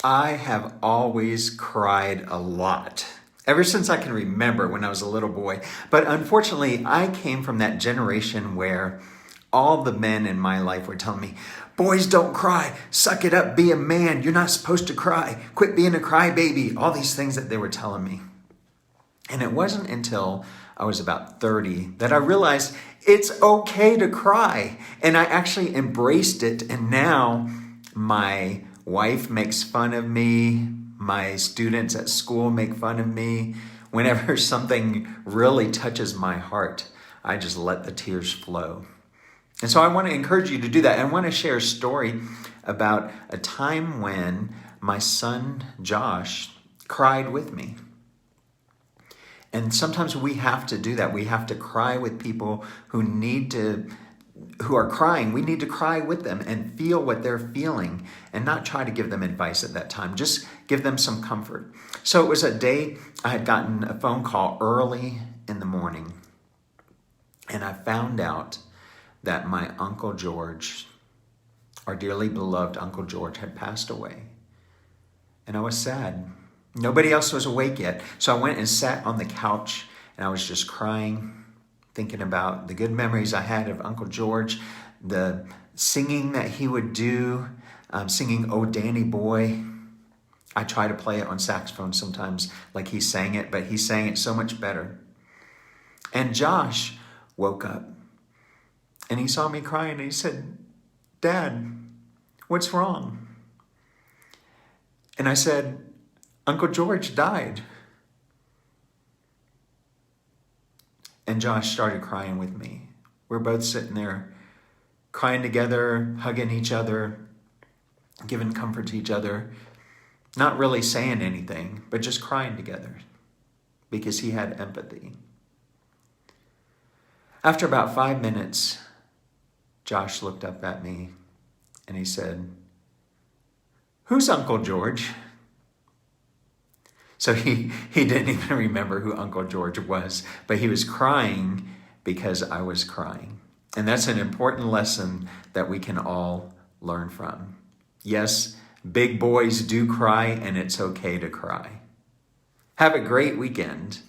I have always cried a lot, ever since I can remember when I was a little boy. But unfortunately, I came from that generation where all the men in my life were telling me, boys don't cry, suck it up, be a man, you're not supposed to cry, quit being a crybaby, all these things that they were telling me. And it wasn't until I was about 30 that I realized it's okay to cry. And I actually embraced it. And now my wife makes fun of me. My students at school make fun of me. Whenever something really touches my heart, I just let the tears flow. And so I want to encourage you to do that. And I want to share a story about a time when my son, Josh, cried with me. And sometimes we have to do that. We have to cry with people who are crying. We need to cry with them and feel what they're feeling and not try to give them advice at that time. Just give them some comfort. So it was a day I had gotten a phone call early in the morning, and I found out that my Uncle George, our dearly beloved Uncle George, had passed away. And I was sad. Nobody else was awake yet. So I went and sat on the couch and I was just crying, thinking about the good memories I had of Uncle George, the singing that he would do, singing "Oh Danny Boy." I try to play it on saxophone sometimes like he sang it, but he sang it so much better. And Josh woke up and he saw me crying and he said, "Dad, what's wrong?" And I said, "Uncle George died." And Josh started crying with me. We're both sitting there crying together, hugging each other, giving comfort to each other, not really saying anything, but just crying together because he had empathy. After about 5 minutes, Josh looked up at me and he said, "Who's Uncle George?" So he didn't even remember who Uncle George was, but he was crying because I was crying. And that's an important lesson that we can all learn from. Yes, big boys do cry, and it's okay to cry. Have a great weekend.